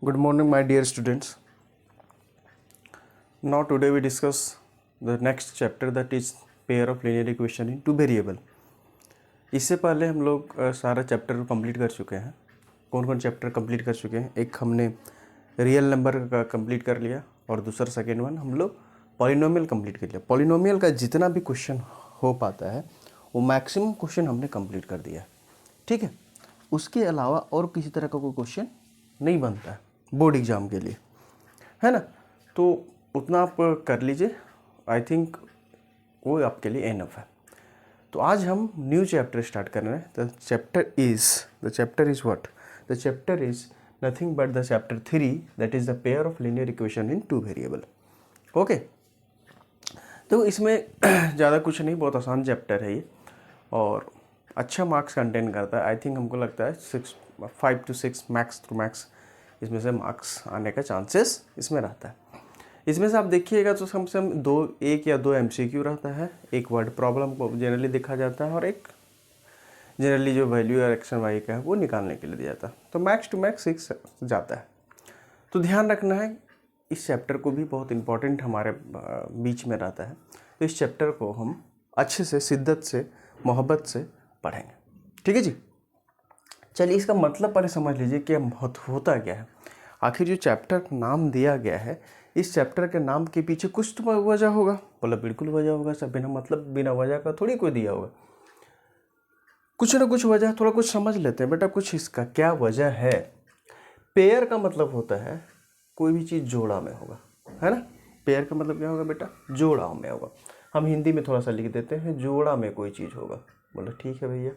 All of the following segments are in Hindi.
Good morning, my dear students. Now today we discuss the next chapter, that is pair of linear equation in two variable. इससे पहले हम लोग सारा चैप्टर कंप्लीट कर चुके हैं. कौन कौन चैप्टर कंप्लीट कर चुके हैं? एक हमने रियल नंबर का कंप्लीट कर लिया और दूसरा सेकेंड वन हम लोग पॉलिनोमियल कंप्लीट कर लिया. पॉलिनोमियल का जितना भी क्वेश्चन हो पाता है वो मैक्सिमम क्वेश्चन हमने कंप्लीट कर दिया है. ठीक है, उसके अलावा और किसी तरह का कोई क्वेश्चन नहीं बनता है बोर्ड एग्ज़ाम के लिए, है ना. तो उतना आप कर लीजिए, आई थिंक वो आपके लिए एनफ है. तो आज हम न्यू चैप्टर स्टार्ट कर रहे हैं. The chapter is what? The chapter is nothing but the chapter 3, that is the pair of linear equation in two variable. Okay, तो इसमें ज़्यादा कुछ नहीं, बहुत आसान चैप्टर है ये और अच्छा मार्क्स कंटेन करता है. आई थिंक हमको लगता है 5 to 6 मैक्स टू मैक्स इसमें से मार्क्स आने का चांसेस इसमें रहता है. इसमें से आप देखिएगा तो कम से कम एक या दो MCQ रहता है, एक वर्ड प्रॉब्लम को जनरली देखा जाता है और एक जनरली जो वैल्यू या एक्शन वाई का है वो निकालने के लिए दिया जाता है. तो मैक्स टू मैक्स 6 जाता है. तो ध्यान रखना है, इस चैप्टर को भी बहुत इंपॉर्टेंट हमारे बीच में रहता है. तो इस चैप्टर को हम अच्छे से, शिद्दत से, मोहब्बत से पढ़ेंगे. ठीक है जी. चलिए, इसका मतलब पहले समझ लीजिए कि होता क्या है. आखिर जो चैप्टर नाम दिया गया है, इस चैप्टर के नाम के पीछे कुछ तो वजह होगा. बोला बिल्कुल वजह होगा सर, बिना मतलब बिना वजह का थोड़ी कोई दिया होगा. कुछ ना कुछ वजह, थोड़ा कुछ समझ लेते हैं बेटा. कुछ इसका क्या वजह है? पेयर का मतलब होता है कोई भी चीज़ जोड़ा में होगा, है ना. पेयर का मतलब क्या होगा बेटा? जोड़ा में होगा. हम हिंदी में थोड़ा सा लिख देते हैं, जोड़ा में कोई चीज़ होगा. बोला ठीक है भैया,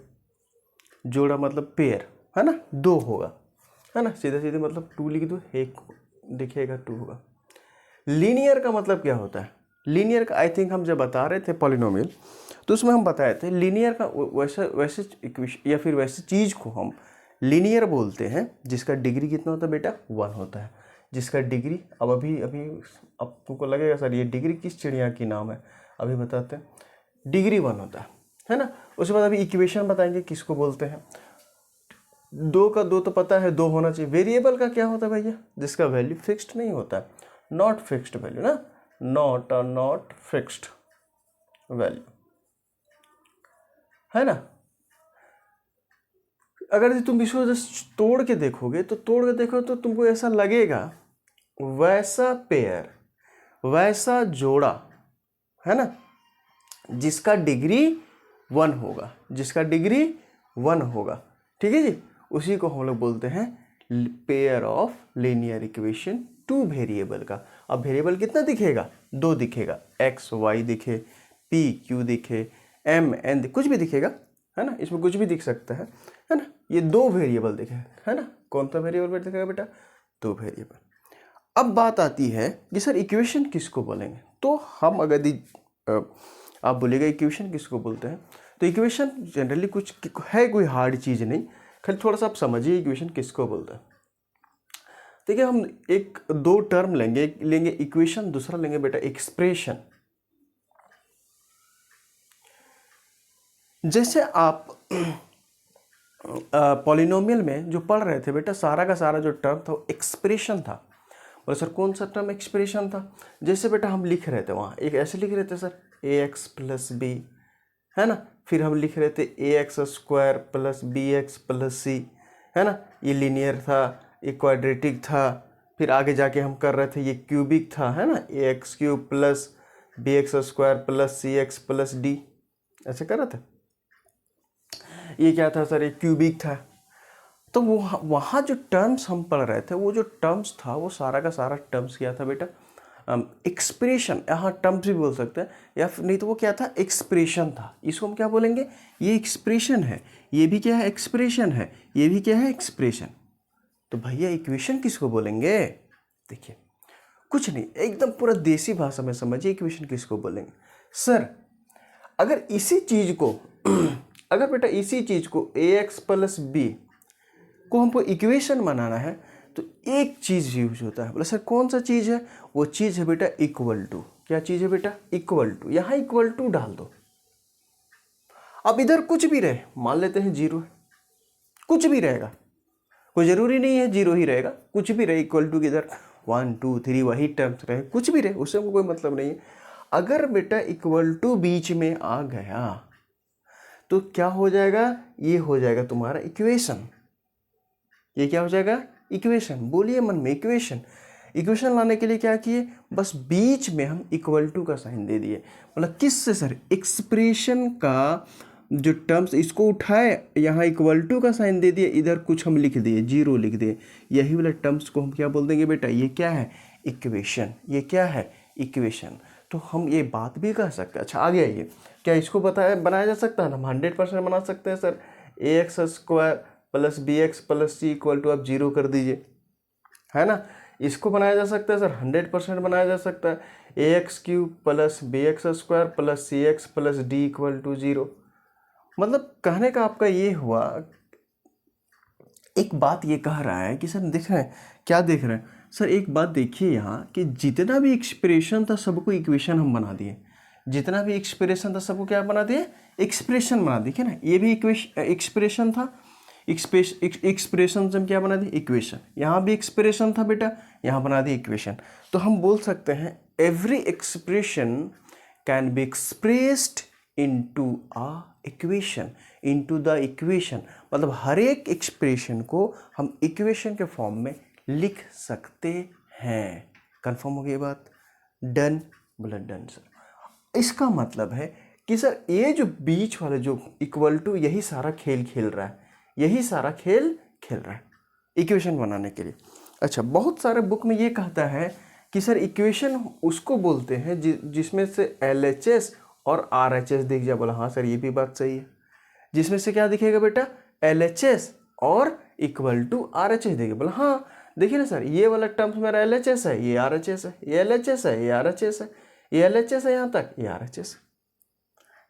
जोड़ा मतलब पेयर, है ना, दो होगा, है ना. सीधे सीधे मतलब 2 लिख दो, एक दिखेगा 2 होगा. लीनियर का मतलब क्या होता है? लीनियर का आई थिंक हम जब बता रहे थे पॉलिनोमियल, तो उसमें हम बताए थे लीनियर का वैसे इक्वेशन या फिर वैसे चीज़ को हम लीनियर बोलते हैं जिसका डिग्री कितना होता है बेटा? 1 होता है. जिसका डिग्री अभी अब तुमको लगेगा सर ये डिग्री किस चिड़िया की नाम है, अभी बताते हैं. डिग्री 1 होता है ना. उसके बाद अभी इक्वेशन बताएंगे किसको बोलते हैं. 2 का 2 तो पता है, 2 होना चाहिए. वेरिएबल का क्या होता है भैया? जिसका वैल्यू फिक्स्ड नहीं होता है, नॉट फिक्स्ड वैल्यू ना, नॉट फिक्स्ड वैल्यू, है ना. अगर तुम इसको जस्ट तोड़ के देखोगे तो तुमको ऐसा लगेगा वैसा पेयर, वैसा जोड़ा, है ना, जिसका डिग्री 1 होगा, जिसका डिग्री 1 होगा. ठीक है जी. उसी को हम लोग बोलते हैं pair of linear equation two variable का. अब वेरिएबल कितना दिखेगा? 2 दिखेगा. एक्स वाई दिखे, पी क्यू दिखे, एम एन कुछ भी दिखेगा, है ना. इसमें कुछ भी दिख सकता है ना. ये 2 वेरिएबल दिखे, है ना. कौन सा वेरिएबल दिखेगा बेटा? 2 वेरिएबल. अब बात आती है कि सर इक्वेशन किसको बोलेंगे. तो हम अगर आप बोलेगा इक्वेशन किसको बोलते हैं, तो इक्वेशन जनरली कुछ है, कोई हार्ड चीज़ नहीं, खाली थोड़ा सा आप समझिए इक्वेशन किसको बोलते हैं. देखिए, हम एक 2 टर्म लेंगे, एक लेंगे इक्वेशन, दूसरा लेंगे बेटा एक्सप्रेशन. जैसे आप पॉलिनोमियल में जो पढ़ रहे थे बेटा, सारा का सारा जो टर्म था वो एक्सप्रेशन था. और सर कौन सा टर्म एक्सप्रेशन था? जैसे बेटा हम लिख रहे थे वहाँ एक ऐसे लिख रहे थे सर, ax + b, है ना. फिर हम लिख रहे थे ax² + bx + c, है ना. ये लीनियर था, ये क्वाड्रेटिक था. फिर आगे जाके हम कर रहे थे ये क्यूबिक था, है ना, ax³ + bx² + cx + d, ऐसे कर रहे थे. ये क्या था सर? ये क्यूबिक था. तो वो वहाँ जो टर्म्स हम पढ़ रहे थे, वो जो टर्म्स था वो सारा का सारा टर्म्स क्या था बेटा? एक्सप्रेशन. यहाँ टर्म्स भी बोल सकते हैं, या फिर नहीं तो वो क्या था? एक्सप्रेशन था. इसको हम क्या बोलेंगे? ये एक्सप्रेशन है. ये भी क्या है? एक्सप्रेशन है. ये भी क्या है? एक्सप्रेशन. तो भैया इक्वेशन किसको बोलेंगे? देखिए, कुछ नहीं, एकदम पूरा देसी भाषा में समझिए इक्वेशन किसको बोलेंगे. सर अगर इसी चीज़ को अगर बेटा इसी चीज़ को ax + b को हमको इक्वेशन बनाना है तो एक चीज़ यूज होता है. बोला सर कौन सा चीज़ है? वो चीज़ है बेटा इक्वल टू. क्या चीज़ है बेटा? Equal to. यहाँ इक्वल टू डाल दो. अब इधर कुछ भी रहे, मान लेते हैं 0 है, कुछ भी रहेगा, कोई ज़रूरी नहीं है जीरो ही रहेगा, कुछ भी रहे, इक्वल टू किधर 1 2 3 वही टर्म्स रहे, कुछ भी रहे, उससे हमको कोई मतलब नहीं है। अगर बेटा इक्वल टू बीच में आ गया तो क्या हो जाएगा, ये हो जाएगा तुम्हारा इक्वेशन। ये क्या हो जाएगा, इक्वेशन। बोलिए मन में, इक्वेशन। इक्वेशन लाने के लिए क्या किए, बस बीच में हम इक्वल टू का साइन दे दिए। मतलब किससे सर, एक्सप्रेशन का जो टर्म्स, इसको उठाए, यहाँ इक्वल टू का साइन दे दिए, इधर कुछ हम लिख दिए, जीरो लिख दिए, यही वाले टर्म्स को हम क्या बोल देंगे बेटा, ये क्या है, इक्वेशन। ये क्या है, इक्वेशन। तो हम ये बात भी कह सकते हैं। अच्छा आगे आइए, क्या इसको बनाया जा सकता है ना, हम 100% बना सकते हैं सर। ax² plus bx+c equal to आप जीरो कर दीजिए, है ना। इसको बनाया जा सकता है सर, 100% बनाया जा सकता है। ax³ plus bx² plus cx plus d equal to zero. मतलब कहने का आपका ये हुआ, एक बात ये कह रहा है कि सर देख रहे हैं, क्या देख रहे हैं सर, एक बात देखिए यहाँ कि जितना भी एक्सप्रेशन था सबको इक्वेशन हम बना दिए। जितना भी एक्सप्रेशन था सबको क्या बना दिए, एक्सप्रेशन बना दिए ना। ये भी एक्सप्रेशन था, एक्सप्रेशन से हम क्या बना दिए, इक्वेशन। यहाँ भी एक्सप्रेशन था बेटा, यहाँ बना दिए इक्वेशन। तो हम बोल सकते हैं every expression can be expressed into a equation, into the equation. मतलब हर एक एक्सप्रेशन को हम इक्वेशन के फॉर्म में लिख सकते हैं। कंफर्म हो गई बात, डन, बोला डन सर। इसका मतलब है कि सर ये जो बीच वाले जो इक्वल टू, यही सारा खेल खेल रहा है, यही सारा खेल खेल रहा है इक्वेशन बनाने के लिए। अच्छा, बहुत सारे बुक में ये कहता है कि सर इक्वेशन उसको बोलते हैं जिसमें से LHS और RHS दिख जाए। बोला हाँ सर ये भी बात सही है। जिसमें से क्या दिखेगा बेटा, LHS और इक्वल टू RHS दिखेगा। बोला हाँ देखिए ना सर, ये वाला टर्म्स मेरा LHS है, ये RHS है, ये LHS है, ये RHS है, ये LHS है यहाँ तक, ये RHS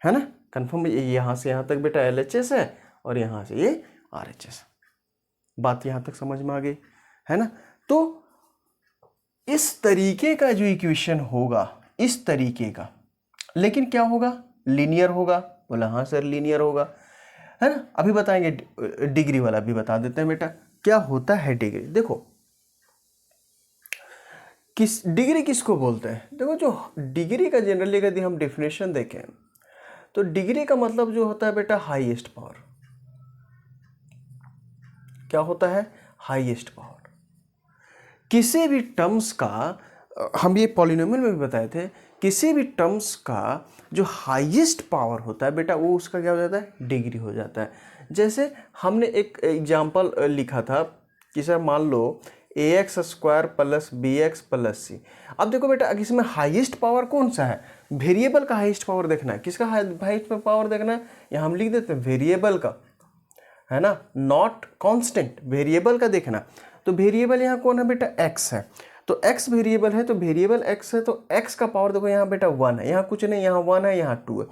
है ना। कंफर्म, यहाँ से यहाँ तक बेटा LHS है और यहाँ से ये RHS। बात यहाँ तक समझ में आ गई है ना। तो इस तरीके का जो इक्वेशन होगा, इस तरीके का, लेकिन क्या होगा, लीनियर होगा। बोला हाँ सर लीनियर होगा, है ना। अभी बताएंगे, डिग्री वाला भी बता देते हैं बेटा क्या होता है डिग्री। देखो किस डिग्री किसको बोलते हैं, देखो जो डिग्री का जनरली यदि हम डेफिनेशन देखें तो डिग्री का मतलब जो होता है बेटा हाईएस्ट पावर। क्या होता है, हाईएस्ट पावर। किसी भी टर्म्स का, हम ये पॉलिनोमियल में भी बताए थे, किसी भी टर्म्स का जो हाईएस्ट पावर होता है बेटा वो उसका क्या हो जाता है, डिग्री हो जाता है। जैसे हमने एक एग्जाम्पल लिखा था कि सर मान लो ax² प्लस bx+c। अब देखो बेटा इसमें हाईएस्ट पावर कौन सा है, वेरिएबल का हाईएस्ट पावर देखना है। किसका हाईएस्ट पावर देखना है, यहाँ हम लिख देते हैं वेरिएबल का, है ना, नॉट कांस्टेंट, वेरिएबल का देखना। तो वेरिएबल यहाँ कौन है बेटा, x है। तो x वेरिएबल है, तो वेरिएबल x है, तो x का पावर देखो यहाँ बेटा 1 है, यहाँ कुछ नहीं, यहाँ 1 है, यहाँ 2 है।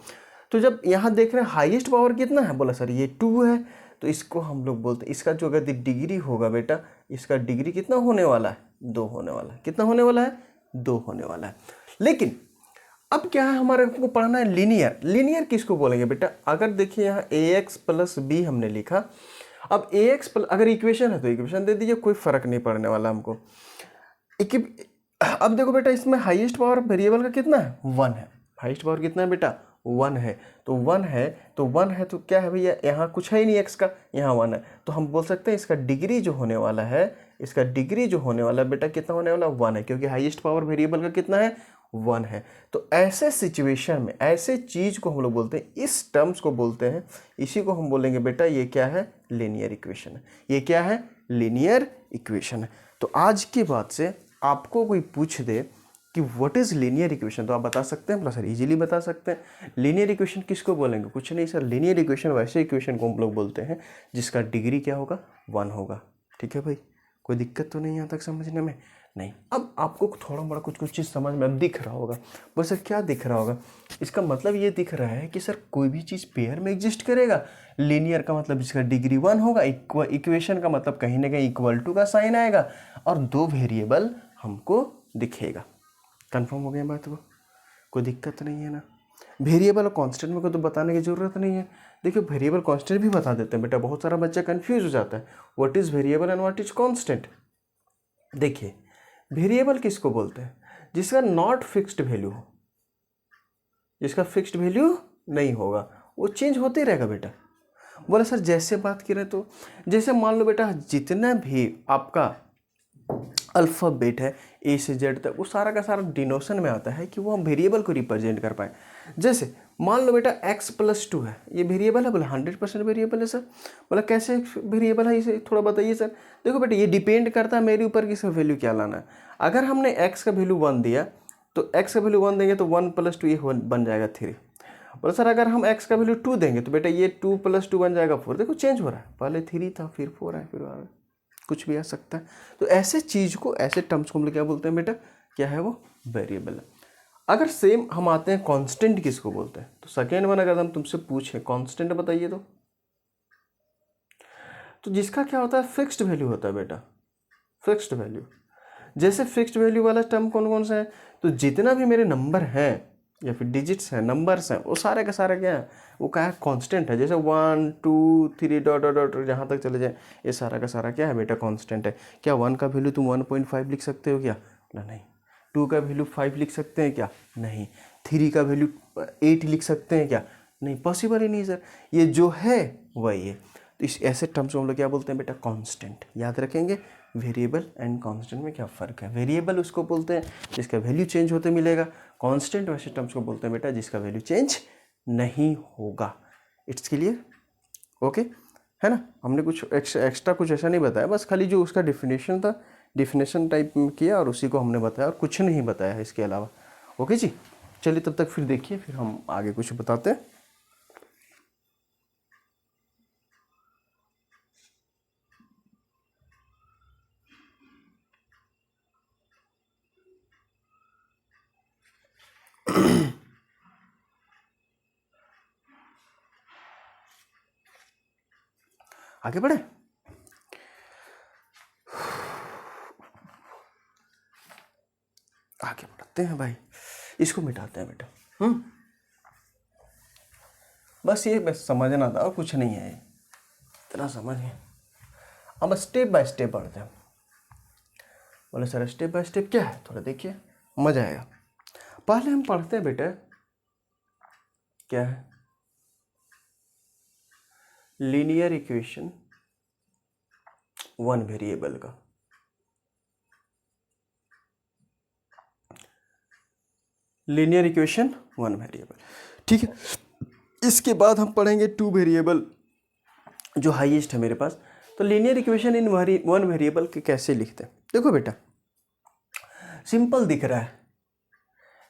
तो जब यहाँ देख रहे हैं हाईएस्ट पावर कितना है, बोला सर ये 2 है, तो इसको हम लोग बोलते हैं, इसका जो अगर डिग्री होगा बेटा, इसका डिग्री कितना होने वाला है, 2 होने वाला है। कितना होने वाला है, 2 होने वाला है। लेकिन अब क्या है, हमारे को पढ़ना है लीनियर। लीनियर किसको बोलेंगे बेटा, अगर देखिए यहाँ ax प्लस b हमने लिखा, अब ax अगर इक्वेशन है तो इक्वेशन दे दीजिए, कोई फर्क नहीं पड़ने वाला हमको। अब देखो बेटा इसमें हाईएस्ट पावर वेरिएबल का कितना है, 1 है। हाईएस्ट पावर कितना है बेटा, 1 है। तो 1 है, तो 1 है, तो क्या है भैया, यहाँ कुछ है ही नहीं x का, यहाँ 1 है। तो हम बोल सकते हैं इसका डिग्री जो होने वाला है, इसका डिग्री जो होने वाला है बेटा कितना होने वाला, 1 है, क्योंकि हाईएस्ट पावर वेरिएबल का कितना है, 1 है। तो ऐसे सिचुएशन में, ऐसे चीज को हम लोग बोलते हैं, इस टर्म्स को बोलते हैं, इसी को हम बोलेंगे बेटा ये क्या है, लीनियर इक्वेशन है। ये क्या है, लीनियर इक्वेशन है। तो आज के बाद से आपको कोई पूछ दे कि व्हाट इज लीनियर इक्वेशन, तो आप बता सकते हैं, सर इजीली बता सकते हैं। लीनियर इक्वेशन किसको बोलेंगे, कुछ नहीं सर, लीनियर इक्वेशन वैसे इक्वेशन को हम लोग बोलते हैं जिसका डिग्री क्या होगा, 1 होगा। ठीक है भाई, कोई दिक्कत तो नहीं यहाँ तक समझने में, नहीं। अब आपको थोड़ा बड़ा कुछ कुछ चीज़ समझ में अब दिख रहा होगा। बस सर क्या दिख रहा होगा, इसका मतलब ये दिख रहा है कि सर कोई भी चीज़ पेयर में एग्जिस्ट करेगा। लीनियर का मतलब इसका डिग्री 1 होगा, इक्वेशन का मतलब कहीं ना कहीं इक्वल टू का साइन आएगा, और 2 वेरिएबल हमको दिखेगा। कंफर्म हो गया बात को, कोई दिक्कत नहीं है ना। वेरिएबल और कांस्टेंट में को तो बताने की ज़रूरत नहीं है, देखिए वेरिएबल कांस्टेंट भी बता देते हैं बेटा, बहुत सारा बच्चा कंफ्यूज हो जाता है, what is variable and what is constant. देखिए वेरिएबल किसको बोलते हैं, जिसका नॉट फिक्स्ड वैल्यू हो, जिसका फिक्स्ड वैल्यू नहीं होगा, वो चेंज होते रहेगा बेटा। बोला सर जैसे बात करें तो जैसे मान लो बेटा जितना भी आपका अल्फ़ाबेट है ए से जेड तक, वो सारा का सारा डिनोशन में आता है कि वो हम वेरिएबल को रिप्रेजेंट कर पाए। जैसे मान लो बेटा x+2 है, ये वेरिएबल है, बोला 100% वेरिएबल है सर। बोला कैसे वेरिएबल है, इसे थोड़ा बताइए सर। देखो बेटा ये डिपेंड करता है मेरे ऊपर कि इसका वैल्यू क्या लाना है। अगर हमने x का वैल्यू 1 दिया तो x का वैल्यू 1 देंगे तो 1+2 ये बन जाएगा 3। बोला सर अगर हम x का वैल्यू 2 देंगे तो बेटा ये 2+2 बन जाएगा 4। देखो चेंज हो रहा है, पहले 3 था फिर 4 है फिर कुछ भी आ सकता है। तो ऐसे चीज़ को, ऐसे टर्म्स को हम लोग क्या बोलते हैं बेटा, क्या है वो, वेरिएबल है। अगर सेम हम आते हैं कांस्टेंट किसको बोलते हैं, तो सेकेंड वन अगर हम तुमसे पूछें कांस्टेंट बताइए तो जिसका क्या होता है, फिक्स्ड वैल्यू होता है बेटा, फिक्स्ड वैल्यू। जैसे फिक्स्ड वैल्यू वाला टर्म कौन कौन सा है, तो जितना भी मेरे नंबर हैं या फिर डिजिट्स हैं, नंबर्स हैं, वो सारे का सारा क्या है, वो क्या है, कांस्टेंट है। जैसे 1 2 3 डॉट डॉट डॉट जहाँ तक चले जाए, ये सारा का सारा क्या है बेटा, कांस्टेंट है। क्या 1 का वैल्यू तुम 1.5 लिख सकते हो क्या, नहीं। 2 का वैल्यू 5 लिख सकते हैं क्या, नहीं। 3 का वैल्यू 8 लिख सकते हैं क्या, नहीं, पॉसिबल ही नहीं सर। ये जो है वही है। तो इस ऐसे टर्म्स को हम लोग क्या बोलते हैं बेटा, कांस्टेंट। याद रखेंगे वेरिएबल एंड कांस्टेंट में क्या फ़र्क है। वेरिएबल उसको बोलते हैं जिसका वैल्यू चेंज होते मिलेगा, कांस्टेंट वैसे टर्म्स को बोलते हैं बेटा जिसका वैल्यू चेंज नहीं होगा। इट्स क्लियर, ओके है ना। हमने कुछ एक्स्ट्रा कुछ ऐसा नहीं बताया, बस खाली जो उसका डिफिनेशन था, डिफिनेशन टाइप में किया और उसी को हमने बताया और कुछ नहीं बताया है इसके अलावा। ओके जी, चलिए तब तक फिर देखिए, फिर हम आगे कुछ बताते हैं। आगे बढ़े, आगे बढ़ते हैं भाई, इसको मिटाते हैं बेटा। बस ये बस समझना था और कुछ नहीं है, इतना समझिए। अब स्टेप बाय स्टेप बढ़ते हैं। बोले सर स्टेप बाय स्टेप क्या है, थोड़ा देखिए मजा आएगा। पहले हम पढ़ते हैं बेटा क्या है, लीनियर इक्वेशन वन वेरिएबल का। लीनियर इक्वेशन वन वेरिएबल, ठीक है। इसके बाद हम पढ़ेंगे टू वेरिएबल जो हाईएस्ट है मेरे पास। तो linear equation in one variable के कैसे लिखते हैं, देखो बेटा सिंपल दिख रहा है,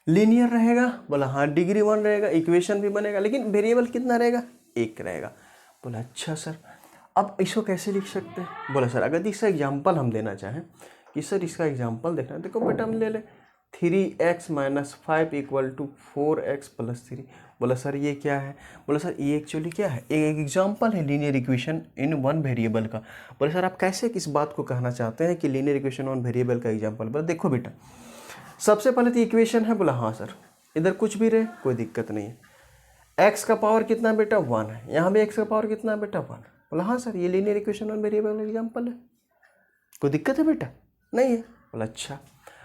लीनियर रहेगा, बोला हाँ डिग्री 1 रहेगा, इक्वेशन भी बनेगा, लेकिन वेरिएबल कितना रहेगा, 1 रहेगा। बोला अच्छा सर, अब इसको कैसे लिख सकते हैं। बोला सर अगर इसका एग्जांपल हम देना चाहें कि सर इसका एग्जांपल देखना है, देखो बेटा हम ले लें 3x - 5 = 4x + 3। बोला सर ये क्या है, बोला सर ये एक्चुअली क्या है, एक एग्जांपल है linear equation in one variable का। बोले सर आप कैसे किस बात को कहना चाहते हैं कि लीनियर इक्वेशन वन वेरिएबल का एग्जांपल। बोला देखो बेटा सबसे पहले तो इक्वेशन है, बोला हाँ सर, इधर कुछ भी रहे कोई दिक्कत नहीं है। x का पावर कितना बेटा 1 है, यहाँ भी x का पावर कितना है बेटा 1। बोला हाँ सर ये linear equation one variable example है, कोई दिक्कत है बेटा, नहीं है। बोला अच्छा,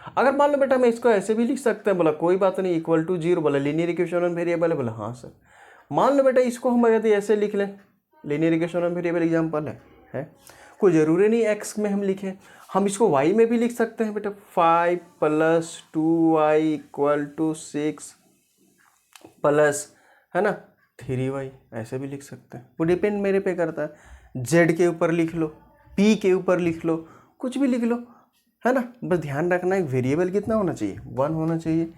अगर मान लो बेटा मैं इसको ऐसे भी लिख सकते हैं। बोला कोई बात नहीं, =0। बोला लीनियर इक्वेशन वन वेरिएबल है। बोला हाँ सर। मान लो बेटा इसको हम यदि ऐसे लिख लें, linear equation one variable example है, कोई ज़रूरी नहीं x में हम लिखें, हम इसको y में भी लिख सकते हैं बेटा। 5 + 2y = 6 प्लस है ना 3y, ऐसे भी लिख सकते हैं। वो डिपेंड मेरे पे करता है, z के ऊपर लिख लो, p के ऊपर लिख लो, कुछ भी लिख लो, है ना। बस ध्यान रखना एक वेरिएबल कितना होना चाहिए, 1 होना चाहिए,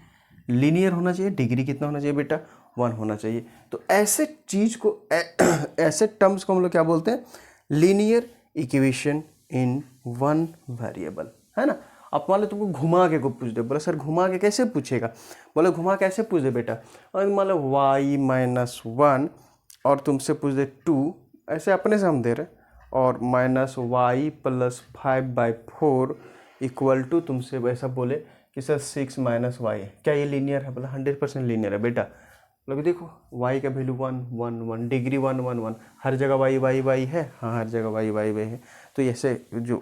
लीनियर होना चाहिए, डिग्री कितना होना चाहिए बेटा 1 होना चाहिए। तो ऐसे चीज़ को ऐसे टर्म्स को हम लोग क्या बोलते हैं, linear equation in one variable, है ना। अब मान लो तुमको घुमा के को पूछ दे, बोला सर घुमा के कैसे पूछेगा। बोले घुमा कैसे पूछ दे बेटा, और मान लो y - 1 और तुमसे पूछ दे 2, ऐसे अपने से हम दे रहे, और -y + 5/4 = तुमसे वैसा बोले कि सर 6 - y है, क्या ये लीनियर है। बोला 100% लीनियर है बेटा। मतलब देखो y का वैल्यू 1 1 1, डिग्री 1 1 1, हर जगह y y y है, हाँ हर जगह y y y है। तो ऐसे जो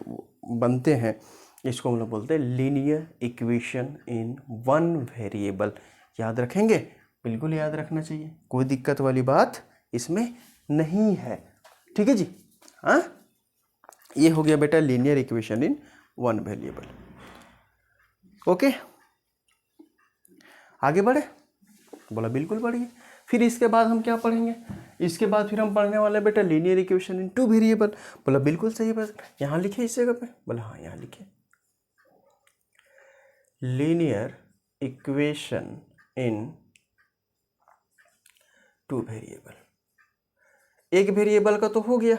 बनते हैं इसको हम लोग बोलते हैं linear equation in one variable. याद रखेंगे, बिल्कुल याद रखना चाहिए, कोई दिक्कत वाली बात इसमें नहीं है। ठीक है जी, हाँ ये हो गया बेटा linear equation in one variable. Okay, आगे बढ़े? बोला बिल्कुल बढ़िए। फिर इसके बाद हम क्या पढ़ेंगे? इसके बाद फिर हम पढ़ने वाले बेटा linear equation in two variable. बोला बिल्कुल सही बात, यहाँ लिखे इस जगह पे? बोला हाँ यहाँ लिखे, linear equation in two variable. एक वेरिएबल का तो हो गया,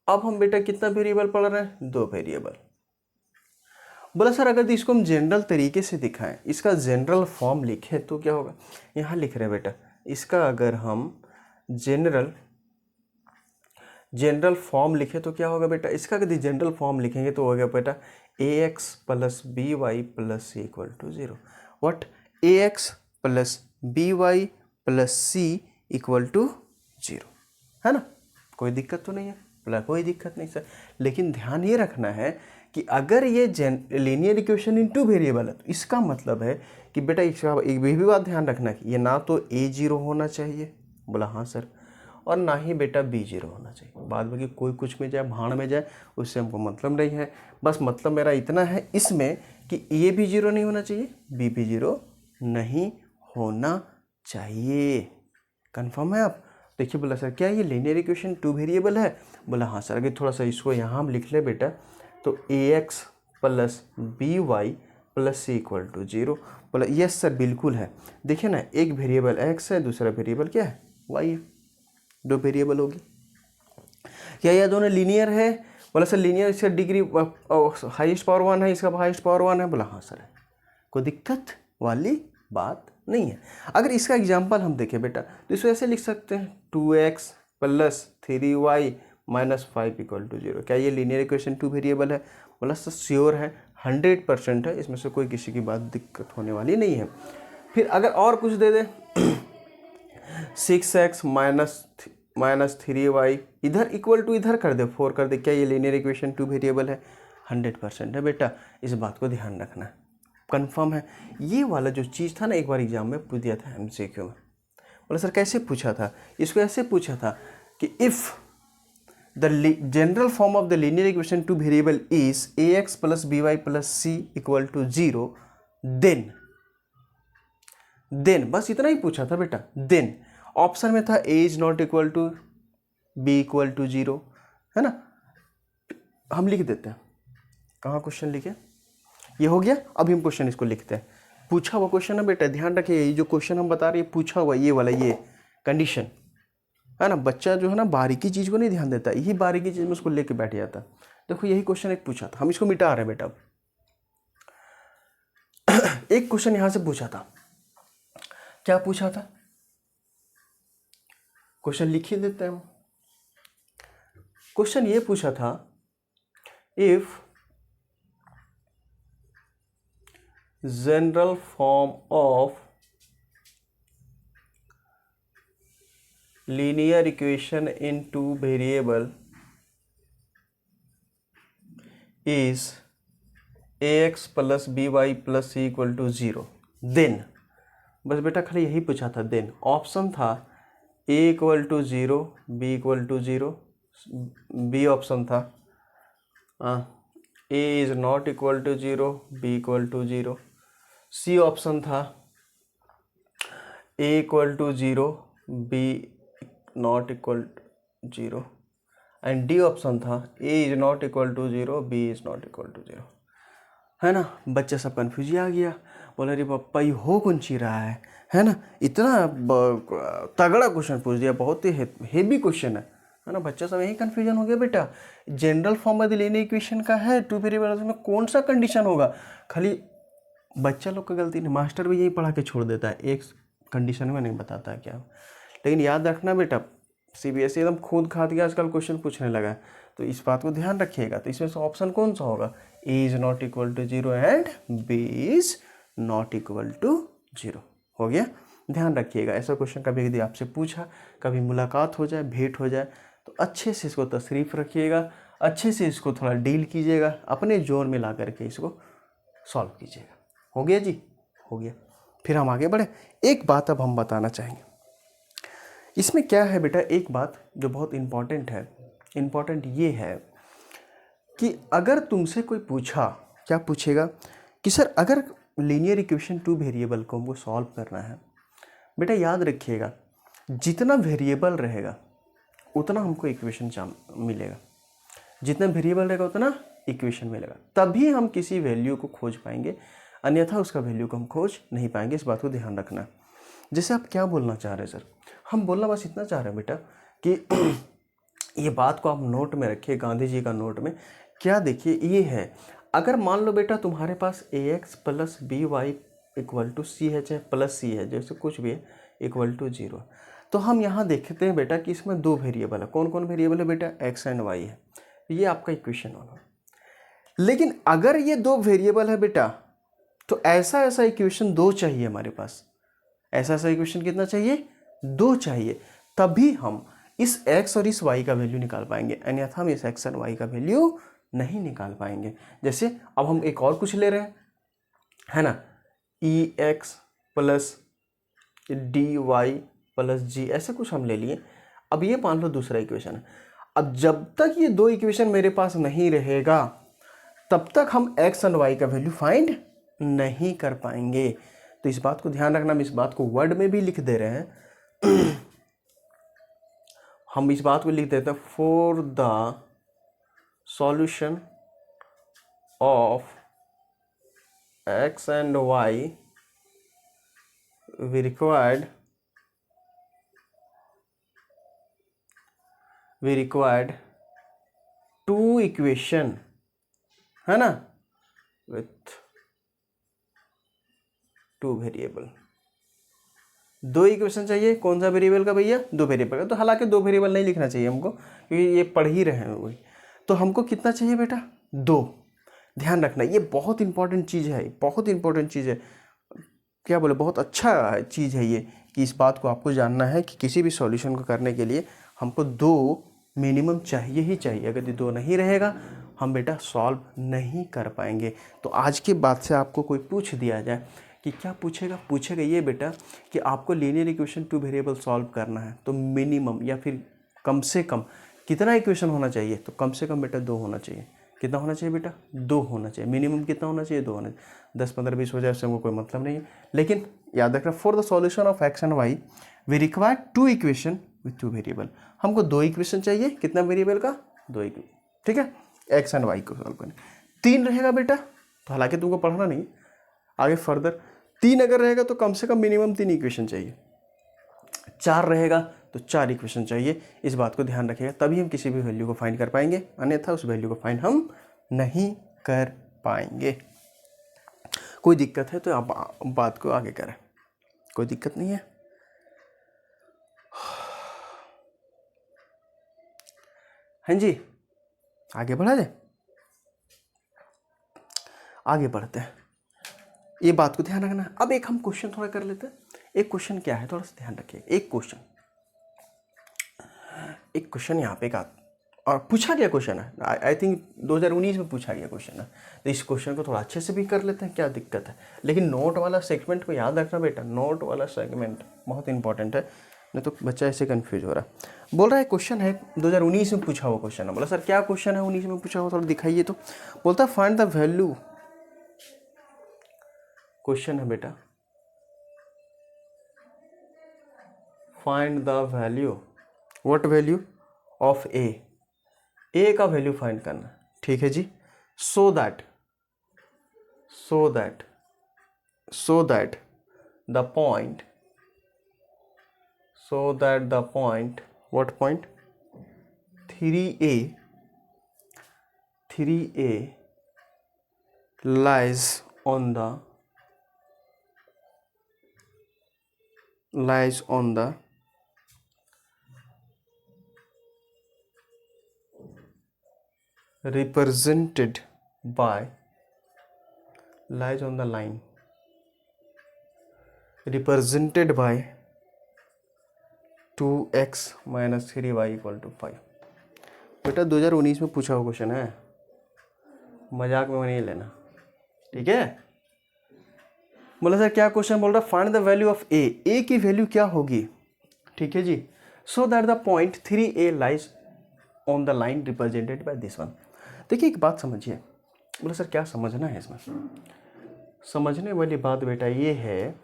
अब हम बेटा कितना वेरिएबल पढ़ रहे हैं? दो वेरिएबल। बोला सर अगर इसको हम जनरल तरीके से दिखाएं, इसका जनरल फॉर्म लिखे तो क्या होगा? यहाँ लिख रहे हैं बेटा, इसका अगर हम जनरल फॉर्म लिखे तो क्या होगा बेटा? इसका यदि जनरल फॉर्म लिखेंगे तो हो गया बेटा ax plus B Y plus C equal to 0। What? ax plus B Y plus C equal to 0, है ना? कोई दिक्कत तो नहीं है? बोला कोई दिक्कत नहीं सर, लेकिन ध्यान ये रखना है कि अगर ये linear equation in two variable है तो इसका मतलब है कि बेटा इसका एक भी बात ध्यान रखना कि ये ना तो a0 होना चाहिए, बोला हाँ सर, और ना ही बेटा b0 होना चाहिए। बाद में कि कोई कुछ में जाए, भाड़ में जाए, उससे हमको मतलब नहीं है। बस मतलब मेरा इतना है इसमें कि a भी 0 नहीं होना चाहिए, b भी 0 नहीं होना चाहिए। कन्फर्म है आप? देखिए बोला सर क्या ये लीनियर इक्वेशन टू वेरिएबल है? बोला हाँ सर। अगर थोड़ा सा इसको यहाँ हम लिख ले बेटा, तो ax plus B Y plus C equal to 0। बोला यस सर बिल्कुल है। देखिए ना, एक वेरिएबल x है, दूसरा वेरिएबल क्या है? y है, दो वेरिएबल होगी। क्या यह दोनों लीनियर है? बोला सर लीनियर, इसका डिग्री हाईएस्ट पावर 1 है, इसका हाईएस्ट पावर 1 है। बोला हाँ सर है, कोई दिक्कत वाली बात नहीं है। अगर इसका एग्जाम्पल हम देखें बेटा तो इसको ऐसे लिख सकते हैं 2x plus 3y minus 5 equal to 0। क्या ये लीनियर इक्वेशन टू वेरिएबल है? बोला सर श्योर है, 100% है, इसमें से कोई किसी की बात दिक्कत होने वाली नहीं है। फिर अगर और कुछ दे दे 6x माइनस 3y इधर इक्वल टू इधर कर दे 4 कर दे, क्या ये लीनियर इक्वेशन टू वेरिएबल है? 100% है बेटा, इस बात को ध्यान रखना है। कंफर्म है? ये वाला जो चीज़ था ना, एक बार एग्जाम में पूछ दिया था MCQ में। बोला सर कैसे पूछा था? इसको ऐसे पूछा था कि if the general form of the linear equation two variable is ax plus B Y plus C equal to 0, then बस इतना ही पूछा था बेटा। देन ऑप्शन में था a is not equal to b equal to 0, है ना? हम लिख देते हैं, कहाँ क्वेश्चन लिखे? ये हो गया। अभी हम क्वेश्चन इसको लिखते हैं, पूछा हुआ क्वेश्चन है बेटा, ध्यान रखिए। ये जो क्वेश्चन हम बता रहे हैं पूछा हुआ, ये वाला, ये कंडीशन है ना। बच्चा जो है ना बारीकी चीज़ को नहीं ध्यान देता, यही बारीकी चीज़ में उसको लेके बैठ जाता। देखो यही क्वेश्चन एक पूछा था, हम इसको मिटा रहे हैं बेटा। एक क्वेश्चन यहां से पूछा था, क्या पूछा था? क्वेश्चन लिख ही देते हैं हम। क्वेश्चन ये पूछा था, if general form of linear equation in two variable is ax plus by plus c equal to 0, then बस बेटा खाली यही पूछा था। देन ऑप्शन था a equal to 0, b equal to 0, b option था a is not equal to 0, b equal to 0, c option था a equal to 0, b not equal 0, and D option था a is not equal to 0, b is not equal to 0, है ना। बच्चा सब कन्फ्यूज आ गया, बोला अरे पापा ये हो कौन सी रहा है ना। इतना तगड़ा क्वेश्चन पूछ दिया, बहुत ही हेवी क्वेश्चन है ना। बच्चा सब यही कन्फ्यूजन हो गया बेटा, general form of the linear equation का है टू वेरिएबल में कौन सा कंडीशन होगा। खाली बच्चा लोग का गलती नहीं, मास्टर भी यही पढ़ा के छोड़ देता है, एक कंडीशन में नहीं बताता क्या। लेकिन याद रखना बेटा, CBSE एकदम खुद खाद के आजकल क्वेश्चन पूछने लगा है, तो इस बात को ध्यान रखिएगा। तो इसमें से ऑप्शन कौन सा होगा? a is not equal to 0 and b is not equal to 0। हो गया। ध्यान रखिएगा, ऐसा क्वेश्चन कभी यदि आपसे पूछा, कभी मुलाकात हो जाए, भेंट हो जाए, तो अच्छे से इसको तशरीफ़ रखिएगा, अच्छे से इसको थोड़ा डील कीजिएगा, अपने जोर में ला करके इसको सॉल्व कीजिएगा। हो गया जी, हो गया। फिर हम आगे बढ़े। एक बात अब हम बताना चाहेंगे इसमें क्या है बेटा, एक बात जो बहुत इम्पॉर्टेंट है, इम्पॉर्टेंट ये है कि अगर तुमसे कोई पूछा, क्या पूछेगा कि सर अगर लीनियर इक्वेशन टू वेरिएबल को हमको सॉल्व करना है, बेटा याद रखिएगा जितना वेरिएबल रहेगा उतना हमको इक्वेशन मिलेगा, जितना वेरिएबल रहेगा उतना इक्वेशन मिलेगा, तभी हम किसी वैल्यू को खोज पाएंगे, अन्यथा उसका वैल्यू को हम खोज नहीं पाएंगे। इस बात को ध्यान रखना। जैसे आप क्या बोलना चाह रहे हैं सर, हम बोलना बस इतना चाह रहे हैं बेटा कि ये बात को आप नोट में रखिए, गांधी जी का नोट में क्या देखिए, ये है अगर मान लो बेटा तुम्हारे पास ax plus B Y equal to C है, चाहे प्लस सी है, जैसे कुछ भी है, इक्वल टू 0, तो हम यहाँ देखते हैं बेटा कि इसमें दो वेरिएबल है। कौन कौन वेरिएबल है बेटा? x एंड y है। ये आपका इक्वेशन होगा। लेकिन अगर ये दो वेरिएबल है बेटा, तो ऐसा ऐसा इक्वेशन दो चाहिए हमारे पास। ऐसा ऐसा इक्वेशन कितना चाहिए? दो चाहिए, तभी हम इस x और इस y का वैल्यू निकाल पाएंगे, अन्यथा हम इस x और y का वैल्यू नहीं निकाल पाएंगे। जैसे अब हम एक और कुछ ले रहे हैं, है ना, ex plus dy plus g, ऐसे कुछ हम ले लिए। अब ये मान लो दूसरा इक्वेशन है। अब जब तक ये दो इक्वेशन मेरे पास नहीं रहेगा, तब तक हम x और y का वैल्यू फाइंड नहीं कर पाएंगे। तो इस बात को ध्यान रखना, हम इस बात को वर्ड में भी लिख दे रहे हैं हम इस बात को लिख देते हैं, for the solution of x and y we required two equation, है ना, विथ टू वेरिएबल। दो इक्वेशन चाहिए, कौन सा वेरिएबल का भैया? दो वेरिएबल का। तो हालांकि दो वेरिएबल नहीं लिखना चाहिए हमको, क्योंकि ये पढ़ ही रहे हैं वही। तो हमको कितना चाहिए बेटा? दो। ध्यान रखना, ये बहुत इंपॉर्टेंट चीज़ है, बहुत इंपॉर्टेंट चीज़ है, क्या बोले, बहुत अच्छा चीज़ है ये, कि इस बात को आपको जानना है कि किसी भी सॉल्यूशन को करने के लिए हमको दो मिनिमम चाहिए ही चाहिए। अगर ये दो नहीं रहेगा हम बेटा सॉल्व नहीं कर पाएंगे। तो आज की बात से आपको कोई पूछ दिया जाए कि क्या पूछेगा? पूछेगा ये बेटा कि आपको linear equation two variable solve करना है, तो मिनिमम या फिर कम से कम कितना इक्वेशन होना चाहिए? तो कम से कम बेटा दो होना चाहिए। कितना होना चाहिए बेटा? दो होना चाहिए। मिनिमम कितना होना चाहिए? दो होना चाहिए। 10 15 20 हो जाए उससे हमको कोई मतलब नहीं है। लेकिन याद रखना, for the solution of X and Y we require two equation with two variable. हमको दो इक्वेशन चाहिए, कितना वेरिएबल का? दो इक्वेशन, ठीक है, एक्स एंड वाई को सॉल्व करने। तीन रहेगा बेटा, तो हालांकि तुमको पढ़ना नहीं आगे फर्दर, तीन अगर रहेगा तो कम से कम मिनिमम तीन इक्वेशन चाहिए। चार रहेगा तो चार इक्वेशन चाहिए। इस बात को ध्यान रखिएगा, तभी हम किसी भी वैल्यू को फाइंड कर पाएंगे, अन्यथा उस वैल्यू को फाइंड हम नहीं कर पाएंगे। कोई दिक्कत है तो आप बात को आगे करें, कोई दिक्कत नहीं है। हाँ जी, आगे बढ़ा जाए, आगे बढ़ते हैं। ये बात को ध्यान रखना। अब एक हम क्वेश्चन थोड़ा कर लेते हैं। एक क्वेश्चन क्या है, थोड़ा सा ध्यान रखिए। एक क्वेश्चन यहाँ पे का और पूछा गया क्वेश्चन है, आई थिंक 2019 में पूछा गया क्वेश्चन है। तो इस क्वेश्चन को थोड़ा अच्छे से भी कर लेते हैं, क्या दिक्कत है। लेकिन नोट वाला सेगमेंट को याद रखना बेटा, नोट वाला सेगमेंट बहुत इंपॉर्टेंट है, नहीं तो बच्चा ऐसे कंफ्यूज हो रहा है। बोल रहा है क्वेश्चन है 2019 में पूछा हुआ क्वेश्चन है। बोला सर क्या क्वेश्चन है 19 में पूछा हुआ, थोड़ा दिखाइए। तो बोलता है फाइंड द वैल्यू, क्वेश्चन है बेटा, find the value, what value of A का वैल्यू फाइंड करना, ठीक है जी। So that the point, what point? 3a lies on the represented by, lies on the line represented by 2x minus 3y equal to 5। बेटा 2019 में पूछा हुआ क्वेश्चन है, मजाक में नहीं लेना, ठीक है। बोला सर क्या क्वेश्चन बोल रहा, find the value of A की वैल्यू क्या होगी, ठीक है जी। So that the point 3a lies on the line represented by this one. देखिए एक बात समझिए, बोला सर क्या समझना है इसमें। समझने वाली बात बेटा ये है,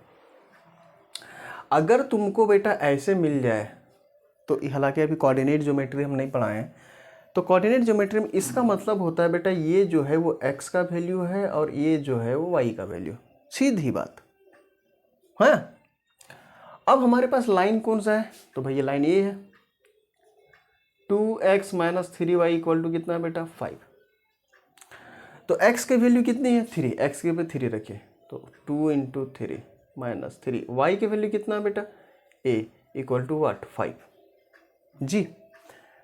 अगर तुमको बेटा ऐसे मिल जाए तो, हालांकि अभी कोऑर्डिनेट ज्योमेट्री हम नहीं पढ़ाए हैं, तो कोऑर्डिनेट ज्योमेट्री में इसका मतलब होता है बेटा ये जो है वो x का वैल्यू है और ये जो है वो y का वैल्यू, सीधी बात है। अब हमारे पास लाइन कौन सा है, तो भाई ये लाइन ये है, 2x minus 3y equal to कितना है बेटा 5। तो x की वैल्यू कितनी है 3, x के पे 3 रखिए, तो 2 इंटू 3 माइनस 3, y की वैल्यू कितना है बेटा a इक्वल टू वाट 5 जी।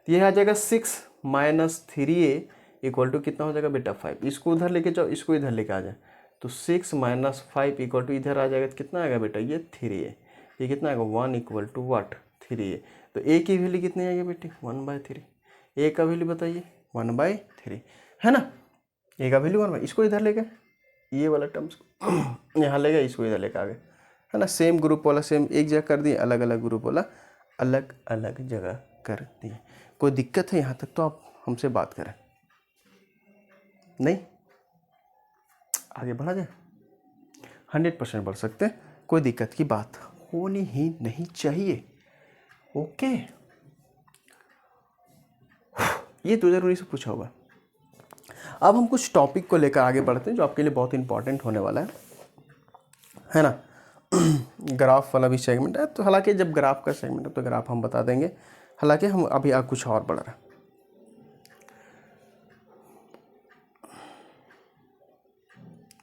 ये आ जाएगा 6 माइनस 3a इक्वल टू कितना हो जाएगा बेटा 5। इसको उधर लेके जाओ, इसको इधर लेके आ जाए, तो 6 माइनस 5 इक्वल टू इधर आ जाएगा तो कितना आएगा बेटा ये 3a, ये कितना आएगा 1 इक्वल टू वाट 3a। तो a की वैल्यू कितनी आएगी बेटी 1/3, a का वैल्यू बताइए 1/3 है ना, a का वैल्यू 1/, इसको इधर ले गए, ये वाला टर्म्स यहाँ ले गए, इसको इधर लेके आ गए, है ना। सेम ग्रुप वाला सेम एक जगह कर दिए, अलग अलग ग्रुप वाला अलग अलग जगह कर दिए। कोई दिक्कत है यहाँ तक तो आप हमसे बात करें, नहीं आगे बढ़ा जाए, 100% बढ़ सकते हैं, कोई दिक्कत की बात होनी ही नहीं चाहिए। ओके, ये 2019 से पूछा हुआ। अब हम कुछ टॉपिक को लेकर आगे बढ़ते हैं जो आपके लिए बहुत इंपॉर्टेंट होने वाला है ना। ग्राफ वाला भी सेगमेंट है, तो हालांकि जब ग्राफ का सेगमेंट है तो ग्राफ हम बता देंगे, हालांकि हम अभी कुछ और बढ़ रहा है।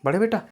बड़े बेटा